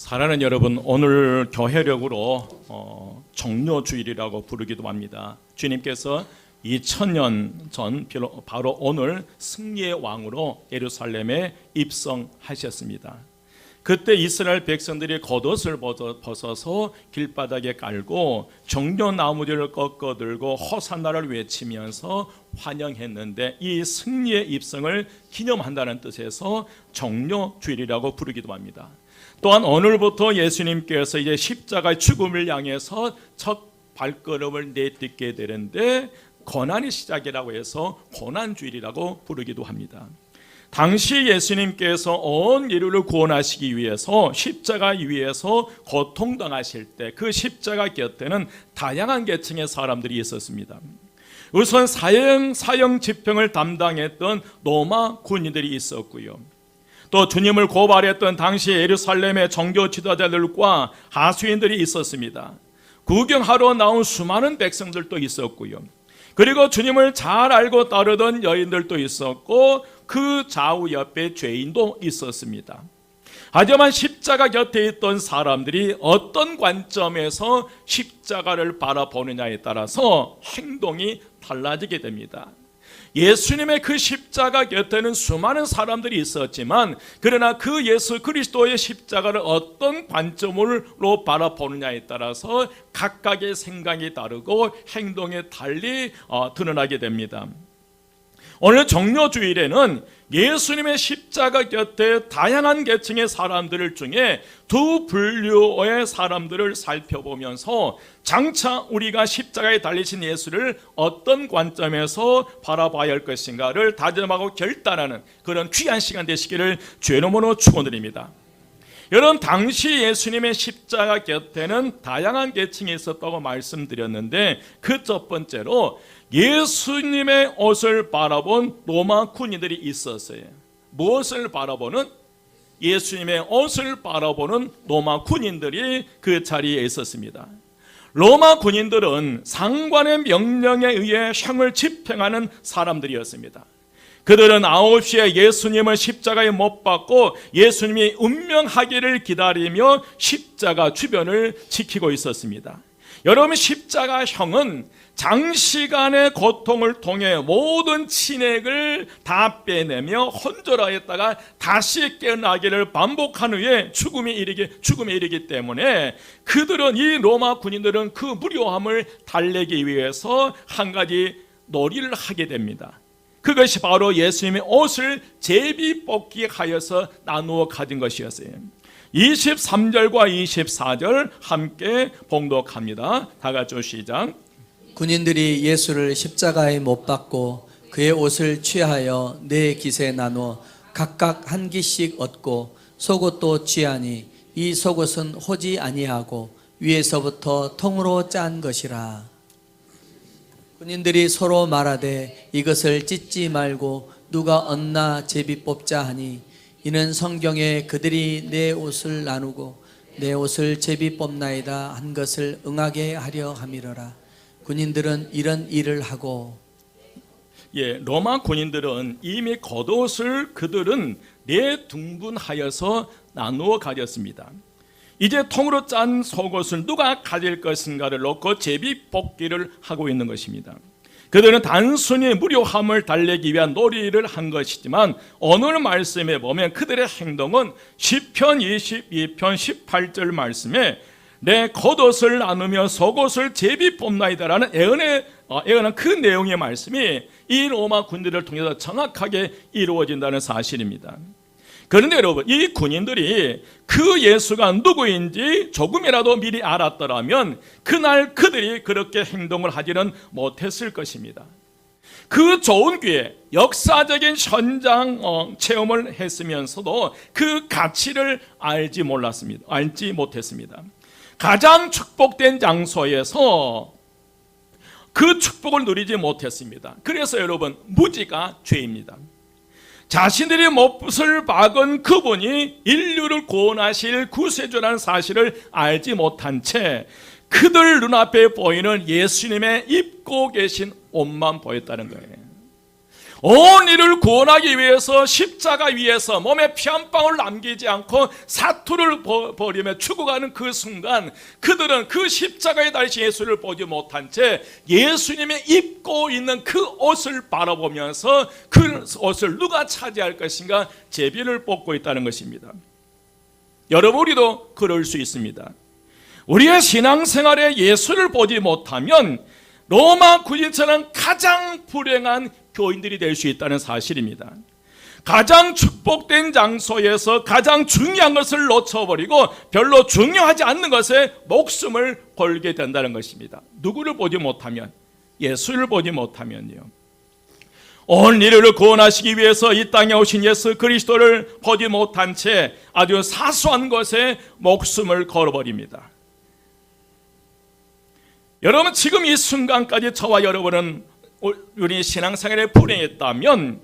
사랑하는 여러분, 오늘 교회력으로 정료주일이라고 부르기도 합니다. 주님께서 2000년 전 바로 오늘 승리의 왕으로 예루살렘에 입성하셨습니다. 그때 이스라엘 백성들이 겉옷을 벗어서 길바닥에 깔고 정료나무들을 꺾어들고 호산나를 외치면서 환영했는데, 이 승리의 입성을 기념한다는 뜻에서 정료주일이라고 부르기도 합니다. 또한 오늘부터 예수님께서 이제 십자가의 죽음을 향해서 첫 발걸음을 내딛게 되는데, 고난의 시작이라고 해서 고난주일이라고 부르기도 합니다. 당시 예수님께서 온 인류를 구원하시기 위해서 십자가 위에서 고통당하실 때 그 십자가 곁에는 다양한 계층의 사람들이 있었습니다. 우선 사형 집행을 담당했던 로마 군인들이 있었고요. 또 주님을 고발했던 당시 예루살렘의 종교 지도자들과 하수인들이 있었습니다. 구경하러 나온 수많은 백성들도 있었고요. 그리고 주님을 잘 알고 따르던 여인들도 있었고, 그 좌우 옆에 죄인도 있었습니다. 하지만 십자가 곁에 있던 사람들이 어떤 관점에서 십자가를 바라보느냐에 따라서 행동이 달라지게 됩니다. 예수님의 그 십자가 곁에는 수많은 사람들이 있었지만, 그러나 그 예수 그리스도의 십자가를 어떤 관점으로 바라보느냐에 따라서 각각의 생각이 다르고 행동이 달리 드러나게 됩니다. 오늘 정료주일에는 예수님의 십자가 곁에 다양한 계층의 사람들 중에 두 분류의 사람들을 살펴보면서 장차 우리가 십자가에 달리신 예수를 어떤 관점에서 바라봐야 할 것인가를 다짐하고 결단하는 그런 귀한 시간 되시기를 주의 이름으로 축원드립니다. 여러분, 당시 예수님의 십자가 곁에는 다양한 계층이 있었다고 말씀드렸는데, 그 첫 번째로 예수님의 옷을 바라본 로마 군인들이 있었어요. 무엇을 바라보는? 예수님의 옷을 바라보는 로마 군인들이 그 자리에 있었습니다. 로마 군인들은 상관의 명령에 의해 형을 집행하는 사람들이었습니다. 그들은 9시에 예수님을 십자가에 못 박고 예수님이 운명하기를 기다리며 십자가 주변을 지키고 있었습니다. 여러분, 십자가형은 장시간의 고통을 통해 모든 친액을 다 빼내며 혼절하였다가 다시 깨어나기를 반복한 후에 죽음에 이르기 때문에, 그들은, 이 로마 군인들은 그 무료함을 달래기 위해서 한 가지 놀이를 하게 됩니다. 그것이 바로 예수님의 옷을 제비 뽑기 하여서 나누어 가진 것이었어요. 23절과 24절 함께 봉독합니다. 다 같이 시작. 군인들이 예수를 십자가에 못 박고 그의 옷을 취하여 네 깃에 나누어 각각 한 깃씩 얻고, 속옷도 취하니 이 속옷은 호지 아니하고 위에서부터 통으로 짠 것이라. 군인들이 서로 말하되 이것을 찢지 말고 누가 얻나 제비 뽑자 하니, 이는 성경에 그들이 내 옷을 나누고 내 옷을 제비 뽑나이다 한 것을 응하게 하려 함이로라. 군인들은 이런 일을 하고, 로마 군인들은 이미 겉옷을 그들은 네 등분하여서 나누어 가졌습니다. 이제 통으로 짠 속옷을 누가 가질 것인가를 놓고 제비 뽑기를 하고 있는 것입니다. 그들은 단순히 무료함을 달래기 위한 놀이를 한 것이지만, 오늘 말씀에 보면 그들의 행동은 시편 22편 18절 말씀에 내 겉옷을 나누며 속옷을 제비 뽑나이다라는 애언한 그 내용의 말씀이 이 로마 군대를 통해서 정확하게 이루어진다는 사실입니다. 그런데 여러분, 이 군인들이 그 예수가 누구인지 조금이라도 미리 알았더라면 그날 그들이 그렇게 행동을 하지는 못했을 것입니다. 그 좋은 기회, 역사적인 현장 체험을 했으면서도 그 가치를 알지 못했습니다. 가장 축복된 장소에서 그 축복을 누리지 못했습니다. 그래서 여러분, 무지가 죄입니다. 자신들이 못을 박은 그분이 인류를 구원하실 구세주라는 사실을 알지 못한 채 그들 눈앞에 보이는 예수님의 입고 계신 옷만 보였다는 거예요. 온 이를 구원하기 위해서 십자가 위에서 몸에 피 한 방울 남기지 않고 사투를 벌이며 죽어가는 그 순간, 그들은 그 십자가에 달리신 예수를 보지 못한 채 예수님이 입고 있는 그 옷을 바라보면서 그 옷을 누가 차지할 것인가 제비를 뽑고 있다는 것입니다. 여러분, 우리도 그럴 수 있습니다. 우리의 신앙생활에 예수를 보지 못하면 로마 군인처럼 가장 불행한 교인들이 될 수 있다는 사실입니다. 가장 축복된 장소에서 가장 중요한 것을 놓쳐버리고 별로 중요하지 않는 것에 목숨을 걸게 된다는 것입니다. 누구를 보지 못하면? 예수를 보지 못하면요. 온 인류를 구원하시기 위해서 이 땅에 오신 예수 그리스도를 보지 못한 채 아주 사소한 것에 목숨을 걸어버립니다. 여러분, 지금 이 순간까지 저와 여러분은 우리 신앙생활에 불행했다면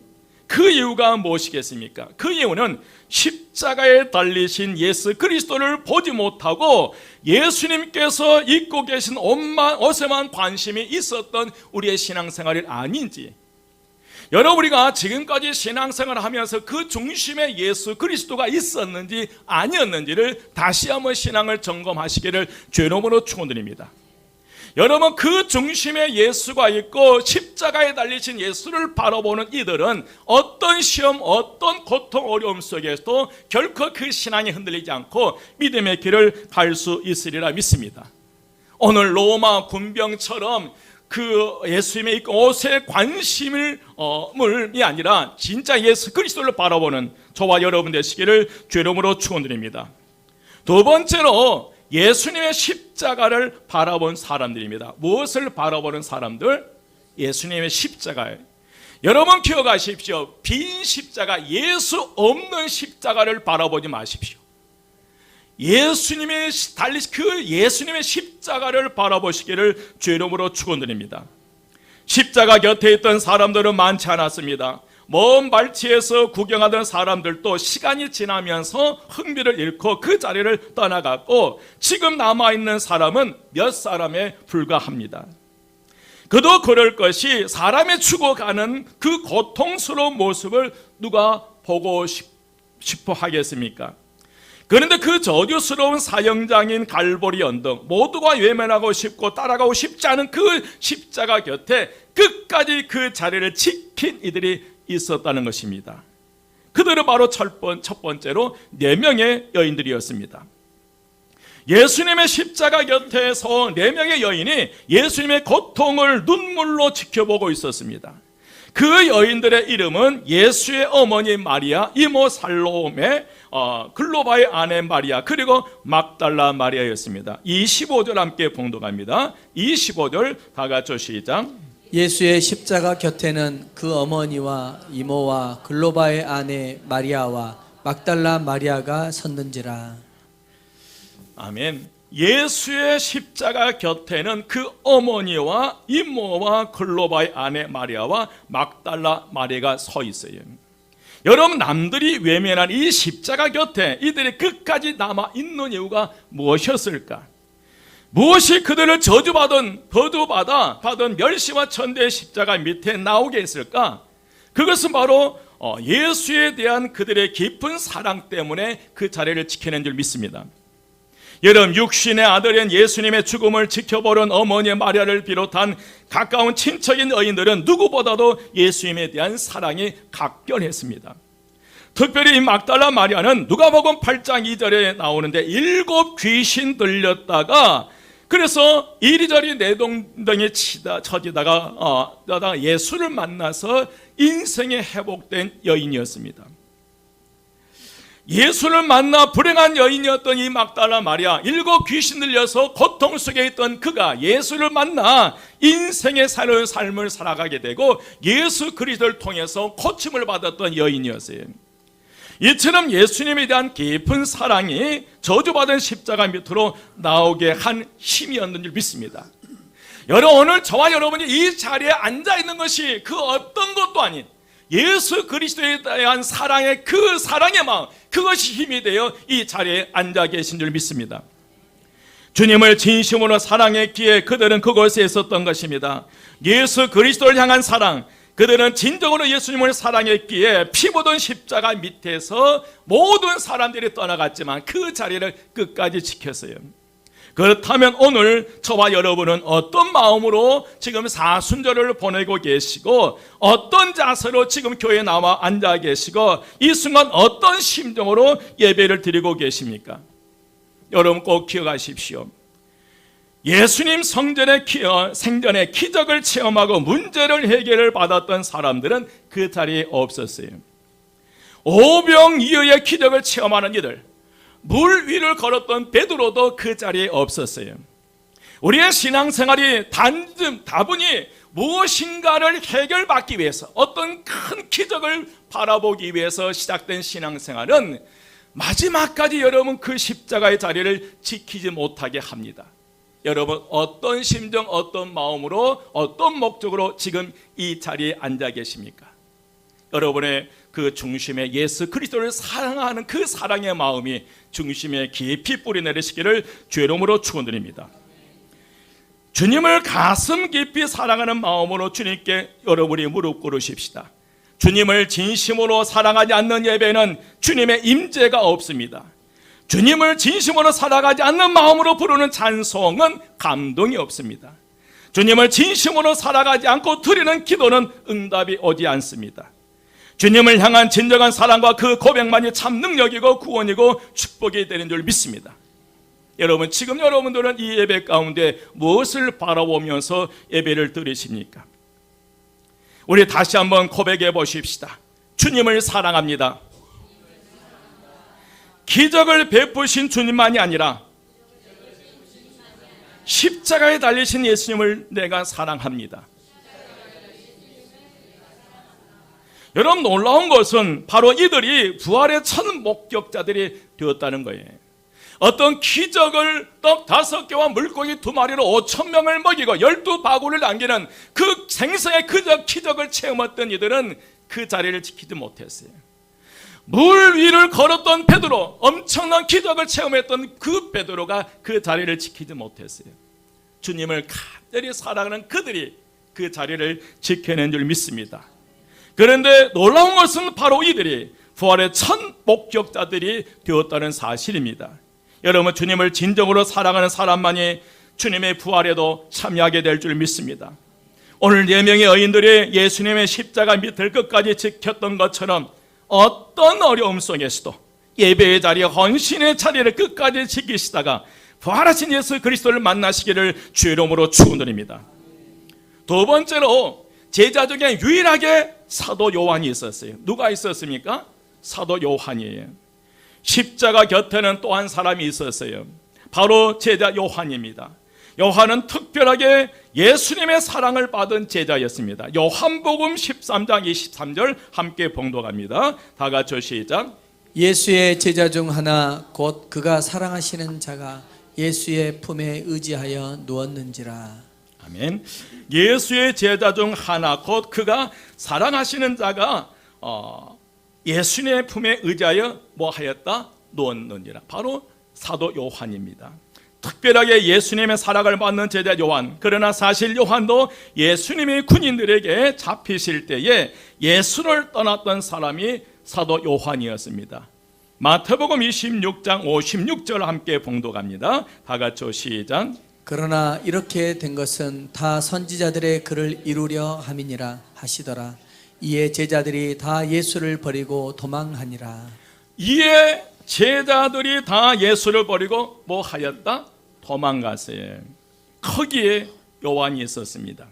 그 이유가 무엇이겠습니까? 그 이유는 십자가에 달리신 예수 그리스도를 보지 못하고 예수님께서 입고 계신 옷에만 관심이 있었던 우리의 신앙생활이 아닌지, 여러분, 우리가 지금까지 신앙생활을 하면서 그 중심에 예수 그리스도가 있었는지 아니었는지를 다시 한번 신앙을 점검하시기를 주의 이름으로 축원드립니다. 여러분, 그 중심에 예수가 있고 십자가에 달리신 예수를 바라보는 이들은 어떤 시험, 어떤 고통, 어려움 속에서도 결코 그 신앙이 흔들리지 않고 믿음의 길을 갈 수 있으리라 믿습니다. 오늘 로마 군병처럼 그 예수님의 입고 옷에 관심이 아니라 진짜 예수 그리스도를 바라보는 저와 여러분 되시기를 주의 이름으로 축원드립니다. 두 번째로 예수님의 십자가를 바라본 사람들입니다. 무엇을 바라보는 사람들? 예수님의 십자가예요. 여러분 기억하십시오. 빈 십자가, 예수 없는 십자가를 바라보지 마십시오. 예수님의 달리신 그 예수님의 십자가를 바라보시기를 주의 이름으로 축원드립니다. 십자가 곁에 있던 사람들은 많지 않았습니다. 먼 발치에서 구경하던 사람들도 시간이 지나면서 흥미를 잃고 그 자리를 떠나갔고 지금 남아있는 사람은 몇 사람에 불과합니다. 그도 그럴 것이 사람이 죽어가는 그 고통스러운 모습을 누가 보고 싶어 하겠습니까? 그런데 그 저주스러운 사형장인 갈보리 언덕, 모두가 외면하고 싶고 따라가고 싶지 않은 그 십자가 곁에 끝까지 그 자리를 지킨 이들이 있었다는 것입니다. 그들은 바로 첫 번째로 4명의 여인들이었습니다. 예수님의 십자가 곁에서 4명의 여인이 예수님의 고통을 눈물로 지켜보고 있었습니다. 그 여인들의 이름은 예수의 어머니 마리아, 이모 살로메, 글로바의 아내 마리아, 그리고 막달라 마리아였습니다. 25절 함께 봉독합니다. 25절 다 같이 시작. 예수의 십자가 곁에는 그 어머니와 이모와 글로바의 아내 마리아와 막달라 마리아가 섰는지라. 아멘. 예수의 십자가 곁에는 그 어머니와 이모와 글로바의 아내 마리아와 막달라 마리아가 서 있어요. 여러분, 남들이 외면한 이 십자가 곁에 이들이 끝까지 남아 있는 이유가 무엇이었을까? 무엇이 그들을 저주받은 멸시와 천대의 십자가 밑에 나오게 했을까? 그것은 바로 예수에 대한 그들의 깊은 사랑 때문에 그 자리를 지켜낸 줄 믿습니다. 여러분, 육신의 아들인 예수님의 죽음을 지켜보는 어머니 마리아를 비롯한 가까운 친척인 여인들은 누구보다도 예수님에 대한 사랑이 각별했습니다. 특별히 이 막달라 마리아는 누가복음 8장 2절에 나오는데 7 귀신 들렸다가 그래서 이리저리 내동댕이 쳐지다가 예수를 만나서 인생이 회복된 여인이었습니다. 예수를 만나 불행한 여인이었던 이 막달라 마리아, 7 귀신 들려서 고통 속에 있던 그가 예수를 만나 인생의 새로운 삶을 살아가게 되고 예수 그리스도를 통해서 고침을 받았던 여인이었어요. 이처럼 예수님에 대한 깊은 사랑이 저주받은 십자가 밑으로 나오게 한 힘이었는 줄 믿습니다. 여러분, 오늘 저와 여러분이 이 자리에 앉아있는 것이 그 어떤 것도 아닌 예수 그리스도에 대한 사랑의 그 사랑의 마음, 그것이 힘이 되어 이 자리에 앉아 계신 줄 믿습니다. 주님을 진심으로 사랑했기에 그들은 그곳에 있었던 것입니다. 예수 그리스도를 향한 사랑, 그들은 진정으로 예수님을 사랑했기에 피 묻은 십자가 밑에서 모든 사람들이 떠나갔지만 그 자리를 끝까지 지켰어요. 그렇다면 오늘 저와 여러분은 어떤 마음으로 지금 사순절을 보내고 계시고 어떤 자세로 지금 교회에 나와 앉아 계시고 이 순간 어떤 심정으로 예배를 드리고 계십니까? 여러분 꼭 기억하십시오. 예수님 생전에 기적을 체험하고 문제를 해결을 받았던 사람들은 그 자리에 없었어요. 오병이어의 기적을 체험하는 이들, 물 위를 걸었던 베드로도 그 자리에 없었어요. 우리의 신앙생활이 다분히 무엇인가를 해결받기 위해서 어떤 큰 기적을 바라보기 위해서 시작된 신앙생활은 마지막까지 여러분 그 십자가의 자리를 지키지 못하게 합니다. 여러분 어떤 심정, 어떤 마음으로, 어떤 목적으로 지금 이 자리에 앉아 계십니까? 여러분의 그 중심에 예수 그리스도를 사랑하는 그 사랑의 마음이 중심에 깊이 뿌리내리시기를 주의 이름으로 축원드립니다. 주님을 가슴 깊이 사랑하는 마음으로 주님께 여러분이 무릎 꿇으십시다. 주님을 진심으로 사랑하지 않는 예배는 주님의 임재가 없습니다. 주님을 진심으로 살아가지 않는 마음으로 부르는 찬송은 감동이 없습니다. 주님을 진심으로 살아가지 않고 드리는 기도는 응답이 오지 않습니다. 주님을 향한 진정한 사랑과 그 고백만이 참 능력이고 구원이고 축복이 되는 줄 믿습니다. 여러분 지금 여러분들은 이 예배 가운데 무엇을 바라보면서 예배를 드리십니까? 우리 다시 한번 고백해 보십시다. 주님을 사랑합니다. 기적을 베푸신 주님만이 아니라 십자가에 달리신 예수님을 내가 사랑합니다. 여러분 놀라운 것은 바로 이들이 부활의 첫 목격자들이 되었다는 거예요. 어떤 기적을 떡 5개와 물고기 2마리로 5,000명을 먹이고 12바구리를 남기는 그 생생의 기적을 체험했던 이들은 그 자리를 지키지 못했어요. 물 위를 걸었던 베드로, 엄청난 기적을 체험했던 그 베드로가 그 자리를 지키지 못했어요. 주님을 간절히 사랑하는 그들이 그 자리를 지켜낸 줄 믿습니다. 그런데 놀라운 것은 바로 이들이 부활의 첫 목격자들이 되었다는 사실입니다. 여러분 주님을 진정으로 사랑하는 사람만이 주님의 부활에도 참여하게 될 줄 믿습니다. 오늘 4명의 여인들이 예수님의 십자가 밑을 끝까지 지켰던 것처럼 어떤 어려움 속에서도 예배의 자리, 헌신의 자리를 끝까지 지키시다가 부활하신 예수 그리스도를 만나시기를 주의 이름으로 축원드립니다. 두 번째로 제자 중에 유일하게 사도 요한이 있었어요. 누가 있었습니까? 사도 요한이에요. 십자가 곁에는 또 한 사람이 있었어요. 바로 제자 요한입니다. 요한은 특별하게 예수님의 사랑을 받은 제자였습니다. 요한복음 13장 23절 함께 봉독합니다. 다 같이 시작. 예수의 제자 중 하나 곧 그가 사랑하시는 자가 예수의 품에 의지하여 누웠는지라. 아멘. 예수의 제자 중 하나 곧 그가 사랑하시는 자가 예수님의 품에 의지하여 뭐 하였다? 누웠느니라. 바로 사도 요한입니다. 특별하게 예수님의 사랑을 받는 제자 요한. 그러나 사실 요한도 예수님이 군인들에게 잡히실 때에 예수를 떠났던 사람이 사도 요한이었습니다. 마태복음 26장 56절 함께 봉독합니다. 다 같이 시작. 그러나 이렇게 된 것은 다 선지자들의 글을 이루려 함이니라 하시더라. 이에 제자들이 다 예수를 버리고 도망하니라. 이에 제자들이 다 예수를 버리고 뭐 하였다? 도망갔어요. 거기에 요한이 있었습니다.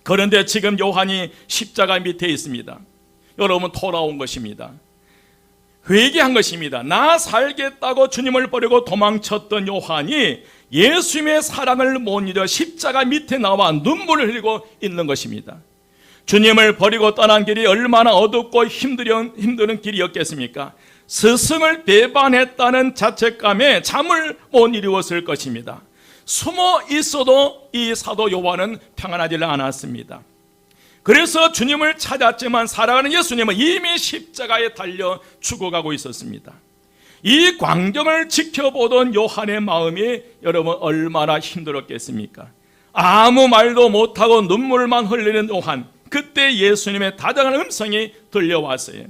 그런데 지금 요한이 십자가 밑에 있습니다. 여러분 돌아온 것입니다. 회개한 것입니다. 나 살겠다고 주님을 버리고 도망쳤던 요한이 예수님의 사랑을 못 잊어 십자가 밑에 나와 눈물을 흘리고 있는 것입니다. 주님을 버리고 떠난 길이 얼마나 어둡고 힘든 길이었겠습니까? 스승을 배반했다는 자책감에 잠을 못 이루었을 것입니다. 숨어 있어도 이 사도 요한은 평안하지 않았습니다. 그래서 주님을 찾았지만 사랑하는 예수님은 이미 십자가에 달려 죽어가고 있었습니다. 이 광경을 지켜보던 요한의 마음이 여러분 얼마나 힘들었겠습니까? 아무 말도 못하고 눈물만 흘리는 요한, 그때 예수님의 다정한 음성이 들려왔어요.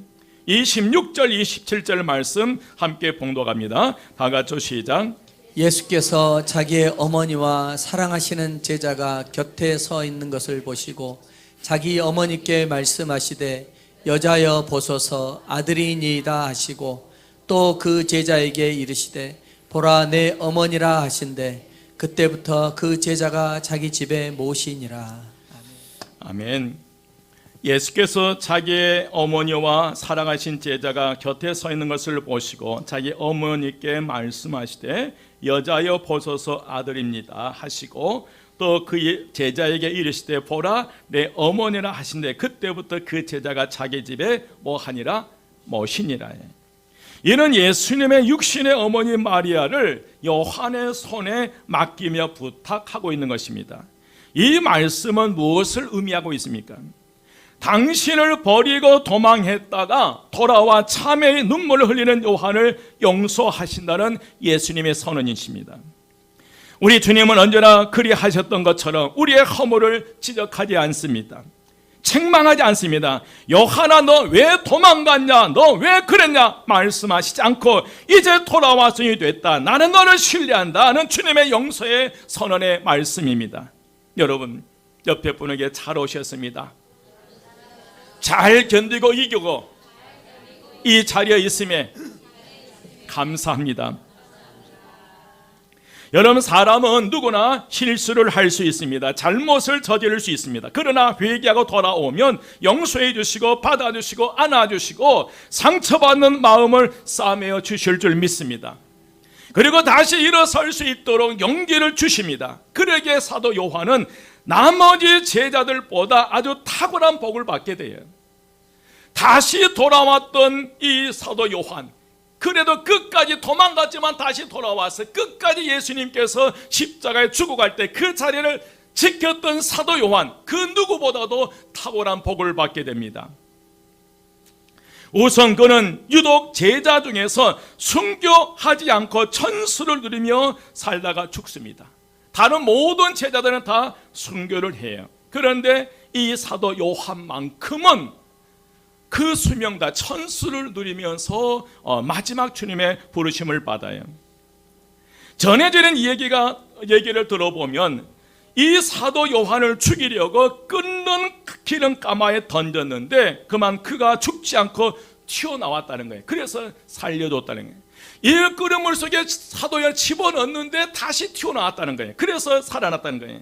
26절 27절 말씀 함께 봉독합니다. 다 같이 시작. 예수께서 자기의 어머니와 사랑하시는 제자가 곁에 서 있는 것을 보시고 자기 어머니께 말씀하시되 여자여 보소서 아들이니이다 하시고 또 그 제자에게 이르시되 보라 내 어머니라 하신대 그때부터 그 제자가 자기 집에 모시니라. 아멘. 예수께서 자기의 어머니와 사랑하신 제자가 곁에 서 있는 것을 보시고 자기 어머니께 말씀하시되 여자여 보소서 아들입니다 하시고 또 그 제자에게 이르시되 보라 내 어머니라 하신데 그때부터 그 제자가 자기 집에 뭐하니라 모시니라. 이는 예수님의 육신의 어머니 마리아를 요한의 손에 맡기며 부탁하고 있는 것입니다. 이 말씀은 무엇을 의미하고 있습니까? 당신을 버리고 도망했다가 돌아와 참회의 눈물을 흘리는 요한을 용서하신다는 예수님의 선언이십니다. 우리 주님은 언제나 그리하셨던 것처럼 우리의 허물을 지적하지 않습니다. 책망하지 않습니다. 요한아 너 왜 도망갔냐, 너 왜 그랬냐 말씀하시지 않고 이제 돌아왔으니 됐다, 나는 너를 신뢰한다는 주님의 용서의 선언의 말씀입니다. 여러분 옆에 분에게 잘 오셨습니다. 잘 견디고 이기고 이 자리에 있음에 감사합니다. 여러분 사람은 누구나 실수를 할 수 있습니다. 잘못을 저지를 수 있습니다. 그러나 회개하고 돌아오면 용서해 주시고 받아주시고 안아주시고 상처받는 마음을 싸매어 주실 줄 믿습니다. 그리고 다시 일어설 수 있도록 용기를 주십니다. 그러기에 사도 요한은 나머지 제자들보다 아주 탁월한 복을 받게 돼요. 다시 돌아왔던 이 사도 요한, 그래도 끝까지 도망갔지만 다시 돌아와서 끝까지 예수님께서 십자가에 죽어갈 때 그 자리를 지켰던 사도 요한, 그 누구보다도 탁월한 복을 받게 됩니다. 우선 그는 유독 제자 중에서 순교하지 않고 천수를 누리며 살다가 죽습니다. 다른 모든 제자들은 다 순교를 해요. 그런데 이 사도 요한만큼은 그 수명다 천수를 누리면서 마지막 주님의 부르심을 받아요. 전해지는 얘기를 들어보면 이 사도 요한을 죽이려고 끓는 기름가마에 던졌는데 그만 그가 죽지 않고 튀어나왔다는 거예요. 그래서 살려줬다는 거예요. 이 끓는 물 속에 사도 요한을 집어넣었는데 다시 튀어나왔다는 거예요. 그래서 살아났다는 거예요.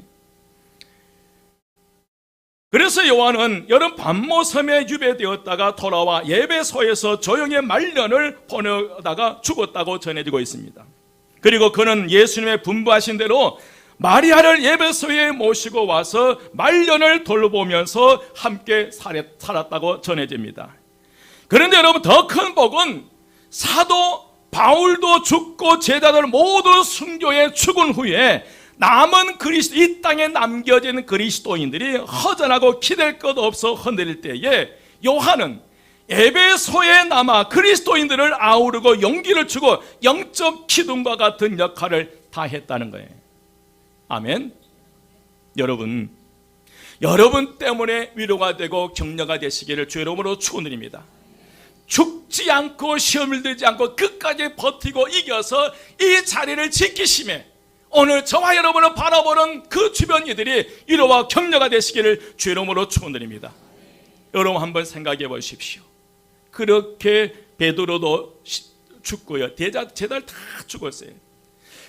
그래서 요한은 여름 밤모섬에 유배되었다가 돌아와 예배소에서 조용히 말년을 보내다가 죽었다고 전해지고 있습니다. 그리고 그는 예수님의 분부하신 대로 마리아를 예배소에 모시고 와서 말년을 돌보면서 함께 살았다고 전해집니다. 그런데 여러분 더 큰 복은 사도 바울도 죽고 제자들 모두 순교에 죽은 후에 남은 그리스도, 이 땅에 남겨진 그리스도인들이 허전하고 기댈 것 없어 흔들릴 때에 요한은 에베소에 남아 그리스도인들을 아우르고 용기를 주고 영적 기둥과 같은 역할을 다했다는 거예요. 아멘. 여러분 때문에 위로가 되고 격려가 되시기를 주의 이름으로 축원드립니다. 죽지 않고 시험을 들지 않고 끝까지 버티고 이겨서 이 자리를 지키심에 오늘 저와 여러분을 바라보는 그 주변 이들이 위로와 격려가 되시기를 주의 이름으로 축원드립니다. 여러분 한번 생각해 보십시오. 그렇게 베드로도 죽고요, 제자들 다 죽었어요.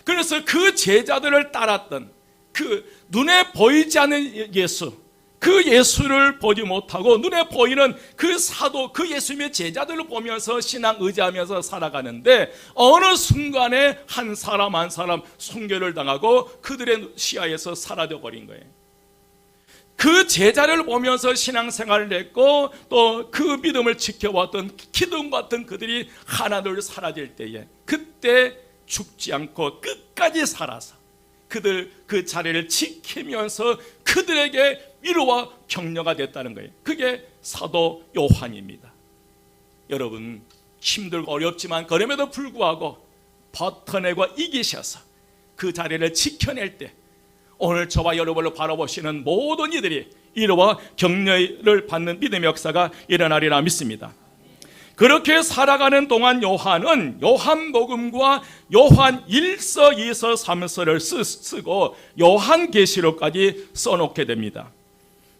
그래서 그 제자들을 따랐던 그 눈에 보이지 않는 예수, 그 예수를 보지 못하고 눈에 보이는 그 사도, 그 예수님의 제자들을 보면서 신앙 의지하면서 살아가는데 어느 순간에 한 사람 한 사람 순교를 당하고 그들의 시야에서 사라져버린 거예요. 그 제자를 보면서 신앙생활을 했고 또 그 믿음을 지켜왔던 기둥 같은 그들이 하나둘 사라질 때에 그때 죽지 않고 끝까지 살아서 그들 그 자리를 지키면서 그들에게 위로와 격려가 됐다는 거예요. 그게 사도 요한입니다. 여러분 힘들고 어렵지만 그럼에도 불구하고 버텨내고 이기셔서 그 자리를 지켜낼 때 오늘 저와 여러분을 바라보시는 모든 이들이 위로와 격려를 받는 믿음의 역사가 일어나리라 믿습니다. 그렇게 살아가는 동안 요한은 요한복음과 요한 1서, 2서, 3서를 쓰고 요한계시록까지 써놓게 됩니다.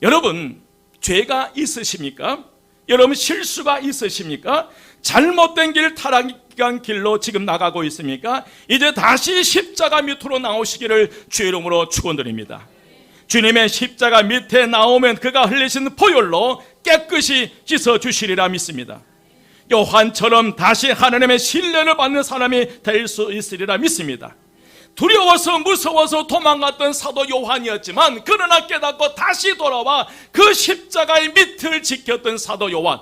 여러분, 죄가 있으십니까? 여러분, 실수가 있으십니까? 잘못된 길, 타락한 길로 지금 나가고 있습니까? 이제 다시 십자가 밑으로 나오시기를 주의 이름으로 축원드립니다. 주님의 십자가 밑에 나오면 그가 흘리신 보혈로 깨끗이 씻어주시리라 믿습니다. 요한처럼 다시 하나님의 신뢰를 받는 사람이 될 수 있으리라 믿습니다. 두려워서 무서워서 도망갔던 사도 요한이었지만 그러나 깨닫고 다시 돌아와 그 십자가의 밑을 지켰던 사도 요한,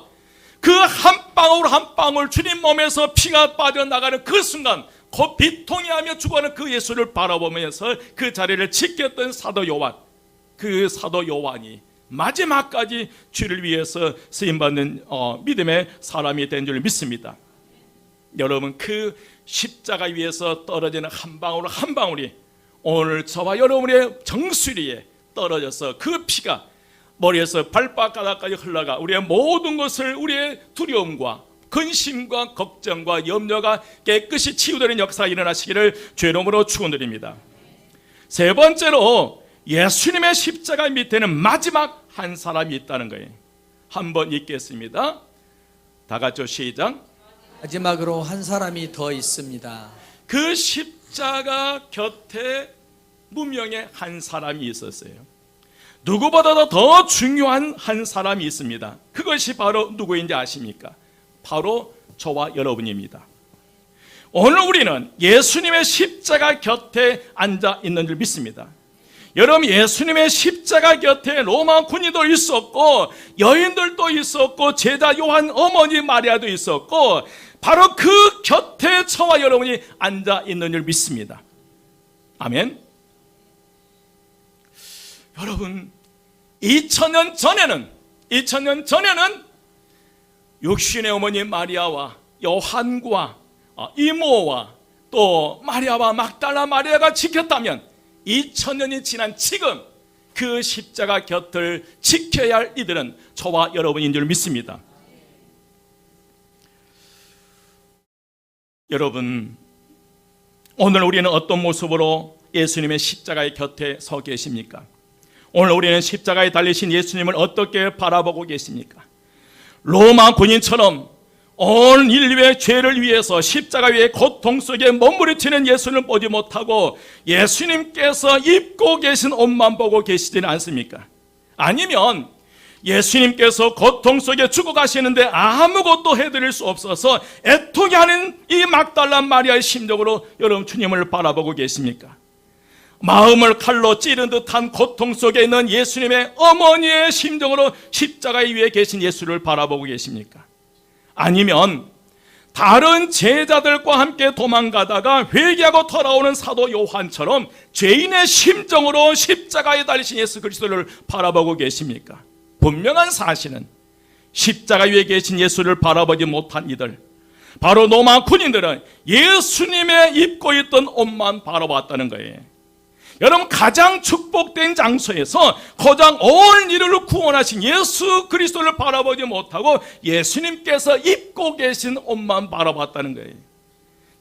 그 한 방울 한 방울 주님 몸에서 피가 빠져나가는 그 순간 곧 비통해하며 죽어가는 그 예수를 바라보면서 그 자리를 지켰던 사도 요한, 그 사도 요한이 마지막까지 주를 위해서 쓰임받는 믿음의 사람이 된 줄 믿습니다. 여러분, 그 십자가 위에서 떨어지는 한 방울 한 방울이 오늘 저와 여러분의 정수리에 떨어져서 그 피가 머리에서 발바닥까지 흘러가 우리의 모든 것을, 우리의 두려움과 근심과 걱정과 염려가 깨끗이 치유되는 역사가 일어나시기를 주의 이름으로 축원드립니다. 세 번째로 예수님의 십자가 밑에는 마지막 한 사람이 있다는 거예요. 한번 읽겠습니다. 다 같이 시작. 마지막으로 한 사람이 더 있습니다. 그 십자가 곁에 무명의 한 사람이 있었어요. 누구보다도 더 중요한 한 사람이 있습니다. 그것이 바로 누구인지 아십니까? 바로 저와 여러분입니다. 오늘 우리는 예수님의 십자가 곁에 앉아 있는 줄 믿습니다. 여러분, 예수님의 십자가 곁에 로마 군인도 있었고 여인들도 있었고 제자 요한 어머니 마리아도 있었고 바로 그 곁에 저와 여러분이 앉아 있는 줄 믿습니다. 아멘. 여러분, 2000년 전에는 육신의 어머니 마리아와 요한과 이모와 또 마리아와 막달라 마리아가 지켰다면 2000년이 지난 지금 그 십자가 곁을 지켜야 할 이들은 저와 여러분인 줄 믿습니다. 여러분, 오늘 우리는 어떤 모습으로 예수님의 십자가의 곁에 서 계십니까? 오늘 우리는 십자가에 달리신 예수님을 어떻게 바라보고 계십니까? 로마 군인처럼 온 인류의 죄를 위해서 십자가 위에 고통 속에 몸부림치는 예수님을 보지 못하고 예수님께서 입고 계신 옷만 보고 계시지는 않습니까? 아니면 예수님께서 고통 속에 죽어가시는데 아무것도 해드릴 수 없어서 애통해하는 이 막달라 마리아의 심정으로 여러분 주님을 바라보고 계십니까? 마음을 칼로 찌른 듯한 고통 속에 있는 예수님의 어머니의 심정으로 십자가 위에 계신 예수를 바라보고 계십니까? 아니면 다른 제자들과 함께 도망가다가 회개하고 돌아오는 사도 요한처럼 죄인의 심정으로 십자가에 달리신 예수 그리스도를 바라보고 계십니까? 분명한 사실은 십자가 위에 계신 예수를 바라보지 못한 이들, 바로 로마 군인들은 예수님의 입고 있던 옷만 바라봤다는 거예요. 여러분, 가장 축복된 장소에서 가장 온 인류를 구원하신 예수 그리스도를 바라보지 못하고 예수님께서 입고 계신 옷만 바라봤다는 거예요.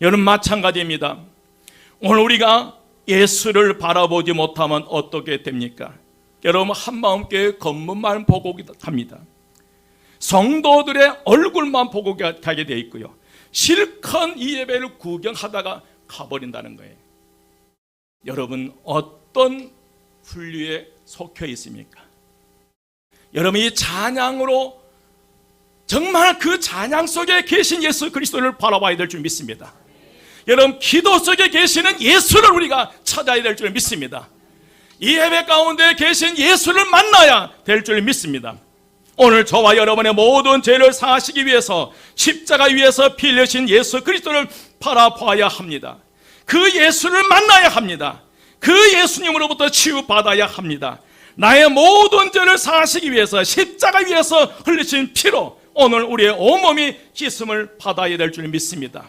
여러분, 마찬가지입니다. 오늘 우리가 예수를 바라보지 못하면 어떻게 됩니까? 여러분, 한마음교회 건물만 보고 합니다. 성도들의 얼굴만 보고 가게 되어 있고요, 실컷 이 예배를 구경하다가 가버린다는 거예요. 여러분, 어떤 분류에 속해 있습니까? 여러분, 이 찬양으로 정말 그 찬양 속에 계신 예수 그리스도를 바라봐야 될 줄 믿습니다. 여러분, 기도 속에 계시는 예수를 우리가 찾아야 될 줄 믿습니다. 이 예배 가운데 계신 예수를 만나야 될 줄 믿습니다. 오늘 저와 여러분의 모든 죄를 사하시기 위해서 십자가 위에서 피 흘리신 예수 그리스도를 바라봐야 합니다. 그 예수를 만나야 합니다. 그 예수님으로부터 치유받아야 합니다. 나의 모든 죄를 사하시기 위해서 십자가 위에서 흘리신 피로 오늘 우리의 온몸이 씻음을 받아야 될 줄 믿습니다.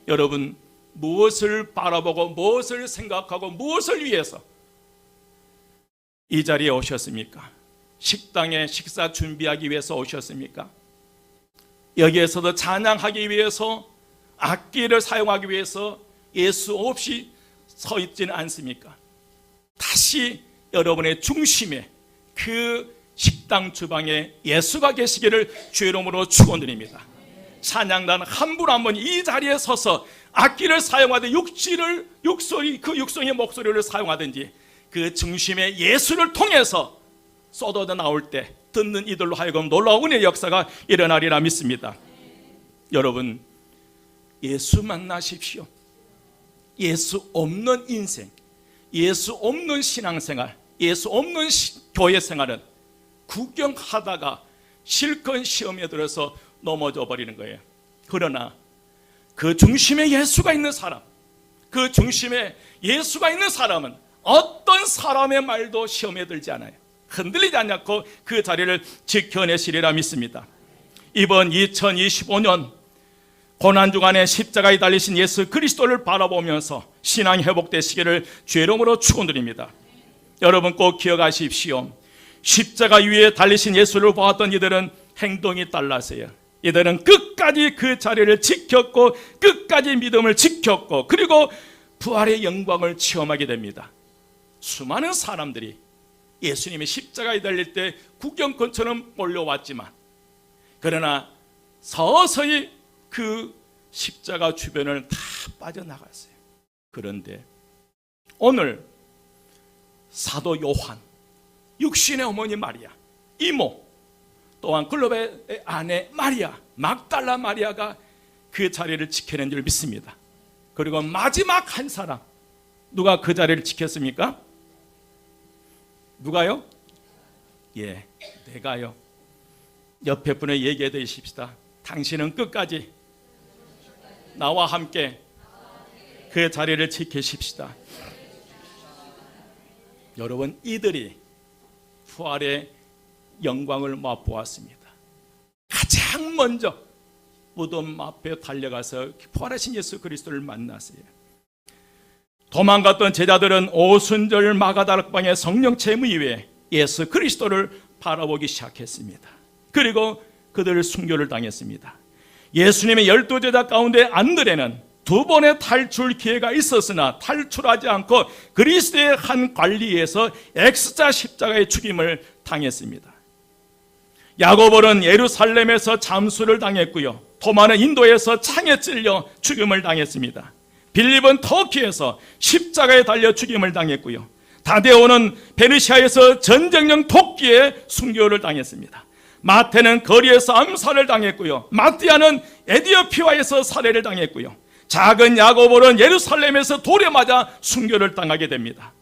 여러분, 무엇을 바라보고 무엇을 생각하고 무엇을 위해서 이 자리에 오셨습니까? 식당에 식사 준비하기 위해서 오셨습니까? 여기에서도 찬양하기 위해서, 악기를 사용하기 위해서 예수 없이 서 있지는 않습니까? 다시 여러분의 중심에 그 식당 주방에 예수가 계시기를 주의 이름으로 축원드립니다. 찬양단 한 분 한 분 이 자리에 서서 악기를 사용하되 육성의 목소리를 사용하든지 그 중심에 예수를 통해서 쏟아져 나올 때 듣는 이들로 하여금 놀라운 은혜의 역사가 일어나리라 믿습니다. 여러분, 예수 만나십시오. 예수 없는 인생, 예수 없는 신앙생활, 예수 없는 교회 생활은 구경하다가 실컷 시험에 들어서 넘어져 버리는 거예요. 그러나 그 중심에 예수가 있는 사람, 그 중심에 예수가 있는 사람은 어떤 사람의 말도 시험에 들지 않아요. 흔들리지 않고 그 자리를 지켜내시리라 믿습니다. 이번 2025년 고난주간에 십자가에 달리신 예수 그리스도를 바라보면서 신앙이 회복되시기를 주의 이름으로 축원드립니다. 여러분 꼭 기억하십시오. 십자가 위에 달리신 예수를 보았던 이들은 행동이 달라서요. 이들은 끝까지 그 자리를 지켰고 끝까지 믿음을 지켰고 그리고 부활의 영광을 체험하게 됩니다. 수많은 사람들이 예수님이 십자가에 달릴 때 구경꾼처럼 몰려왔지만 그러나 서서히 그 십자가 주변을 다 빠져나갔어요. 그런데 오늘 사도 요한, 육신의 어머니 마리아, 이모, 또한 글로베의 아내 마리아, 막달라 마리아가 그 자리를 지켜낸 줄 믿습니다. 그리고 마지막 한 사람, 누가 그 자리를 지켰습니까? 누가요? 예, 내가요. 옆에 분에 얘기해 드십시다. 당신은 끝까지 나와 함께 그 자리를 지키십시다. 여러분, 이들이 부활의 영광을 맛보았습니다. 가장 먼저 무덤 앞에 달려가서 부활하신 예수 그리스도를 만났어요. 도망갔던 제자들은 오순절 마가다락방의 성령 체험 이후에 예수 그리스도를 바라보기 시작했습니다. 그리고 그들을 순교를 당했습니다. 예수님의 12제자 가운데 안드레는 두 번의 탈출 기회가 있었으나 탈출하지 않고 그리스도의 한 관리에서 X자 십자가의 죽임을 당했습니다. 야고보는 예루살렘에서 잠수를 당했고요. 토마는 인도에서 창에 찔려 죽임을 당했습니다. 빌립은 터키에서 십자가에 달려 죽임을 당했고요. 다데오는 페르시아에서 전쟁용 토끼에 순교를 당했습니다. 마태는 거리에서 암살을 당했고요. 마띠아는 에디오피아에서 살해를 당했고요. 작은 야고보는 예루살렘에서 돌에 맞아 순교를 당하게 됩니다.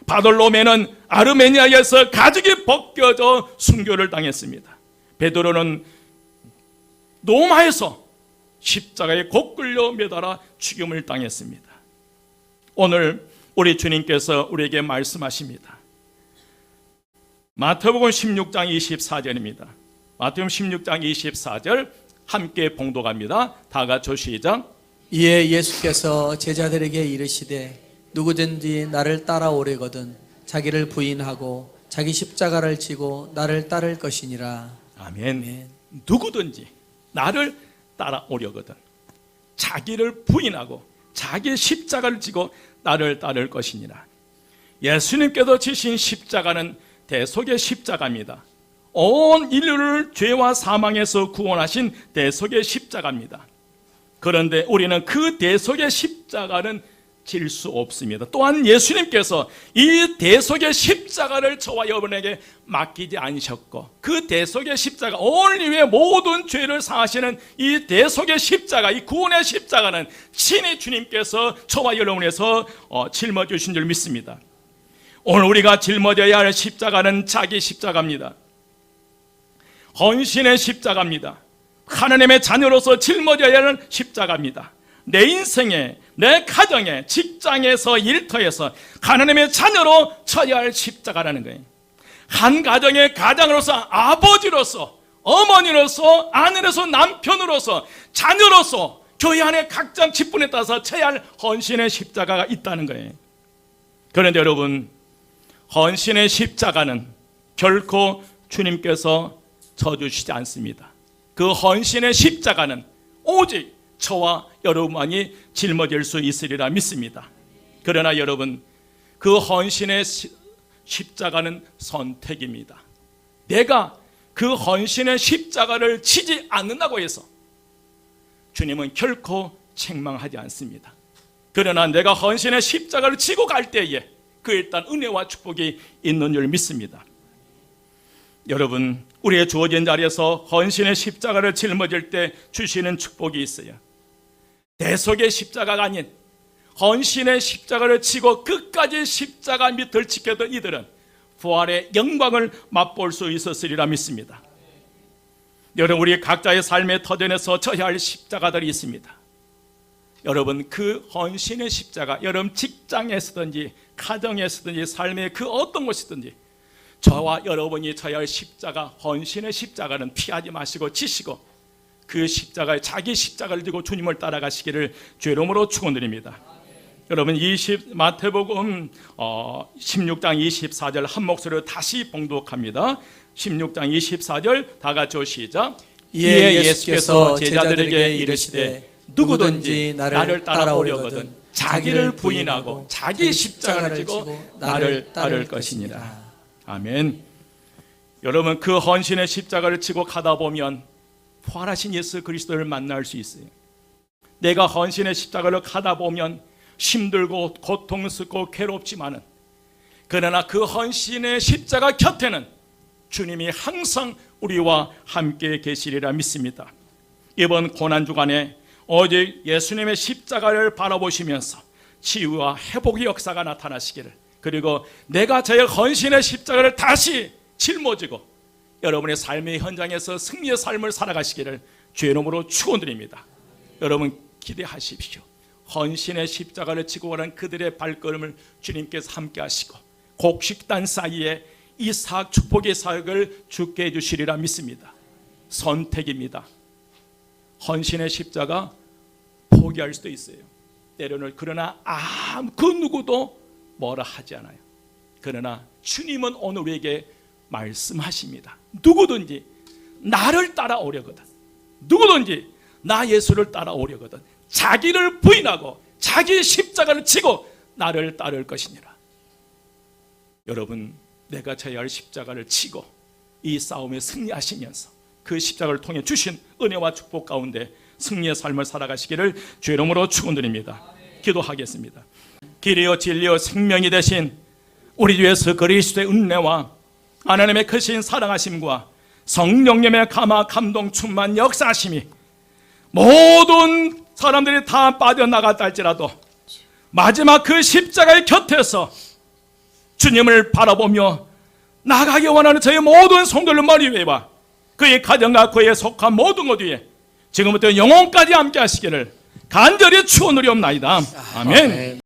바돌로메는 아르메니아에서 가죽이 벗겨져 순교를 당했습니다. 베드로는 로마에서 십자가에 곶끌려 매달아 죽임을 당했습니다. 오늘 우리 주님께서 우리에게 말씀하십니다. 마태복음 16장 24절입니다. 마태복음 16장 24절 함께 봉독합니다. 다 같이 시작. 이에 예수께서 제자들에게 이르시되 누구든지 나를 따라오려거든 자기를 부인하고 자기 십자가를 지고 나를 따를 것이니라. 아멘. 누구든지 나를 따라오려거든 자기를 부인하고 자기 십자가를 지고 나를 따를 것이니라. 예수님께서 지신 십자가는 대속의 십자가입니다. 온 인류를 죄와 사망에서 구원하신 대속의 십자가입니다. 그런데 우리는 그 대속의 십자가는 질 수 없습니다. 또한 예수님께서 이 대속의 십자가를 저와 여러분에게 맡기지 않으셨고 그 대속의 십자가, 온 인류의 모든 죄를 사하시는 이 대속의 십자가, 이 구원의 십자가는 친히 주님께서 저와 여러분에서 짊어주신 줄 믿습니다. 오늘 우리가 짊어져야 할 십자가는 자기 십자가입니다. 헌신의 십자가입니다. 하나님의 자녀로서 짊어져야 할 십자가입니다. 내 인생에, 내 가정에, 직장에서, 일터에서 하나님의 자녀로 쳐야 할 십자가라는 거예요. 한 가정의 가장으로서, 아버지로서, 어머니로서, 아내로서, 남편으로서, 자녀로서 교회 안에 각장 직분에 따라서 쳐야 할 헌신의 십자가가 있다는 거예요. 그런데 여러분, 헌신의 십자가는 결코 주님께서 져주시지 않습니다. 그 헌신의 십자가는 오직 저와 여러분만이 짊어질 수 있으리라 믿습니다. 그러나 여러분, 그 헌신의 십자가는 선택입니다. 내가 그 헌신의 십자가를 지지 않는다고 해서 주님은 결코 책망하지 않습니다. 그러나 내가 헌신의 십자가를 지고 갈 때에 그 일단 은혜와 축복이 있는 줄 믿습니다. 여러분, 우리의 주어진 자리에서 헌신의 십자가를 짊어질 때 주시는 축복이 있어요. 대속의 십자가가 아닌 헌신의 십자가를 지고 끝까지 십자가 밑을 지켰던 이들은 부활의 영광을 맛볼 수 있었으리라 믿습니다. 여러분, 우리 각자의 삶의 터전에서 져야 할 십자가들이 있습니다. 여러분, 그 헌신의 십자가, 여러분 직장에서든지 가정에서든지 삶의 그 어떤 곳이든지 저와 여러분이 져야 할 십자가, 헌신의 십자가는 피하지 마시고 지시고 그 십자가에 자기 십자가를 지고 주님을 따라가시기를 주의 이름으로 축원드립니다. 여러분, 마태복음 16장 24절 한 목소리로 다시 봉독합니다. 16장 24절 다 같이 시작. 이에 예수께서 제자들에게 이르시되 누구든지 나를 따라오려거든 자기를 부인하고 자기 십자가를 지고 나를 따를 것이니라. 아멘. 여러분, 그 헌신의 십자가를 지고 가다 보면 부활하신 예수 그리스도를 만날 수 있어요. 내가 헌신의 십자가를 가다 보면 힘들고 고통스럽고 괴롭지만은 그러나 그 헌신의 십자가 곁에는 주님이 항상 우리와 함께 계시리라 믿습니다. 이번 고난주간에 오직 예수님의 십자가를 바라보시면서 치유와 회복의 역사가 나타나시기를, 그리고 내가 저의 헌신의 십자가를 다시 짊어지고 여러분의 삶의 현장에서 승리의 삶을 살아가시기를 주의 이름으로 축원드립니다. 여러분, 기대하십시오. 헌신의 십자가를 지고 가는 그들의 발걸음을 주님께서 함께 하시고 곡식단 사이에 이삭 축복의 사역을 주게 해주시리라 믿습니다. 선택입니다. 헌신의 십자가 포기할 수도 있어요. 때로는. 그러나 그 누구도 뭐라 하지 않아요. 그러나 주님은 오늘 우리에게 말씀하십니다. 누구든지 나를 따라오려거든, 누구든지 나 예수를 따라오려거든 자기를 부인하고 자기 십자가를 지고 나를 따를 것이니라. 여러분, 내가 져야 할 십자가를 지고 이 싸움에 승리하시면서 그 십자가를 통해 주신 은혜와 축복 가운데 승리의 삶을 살아가시기를 주의 이름으로 축원드립니다. 기도하겠습니다. 길이요 진리요 생명이 되신 우리 주 예수 그리스도의 은혜와 하나님의 크신 사랑하심과 성령님의 감동 충만 역사하심이 모든 사람들이 다 빠져나갔다 할지라도 마지막 그 십자가의 곁에서 주님을 바라보며 나가기 원하는 저의 모든 성도들 머리 위에와 그의 가정과 그에 속한 모든 것 위에 지금부터 영혼까지 함께 하시기를 간절히 축원드리옵나이다. 아멘.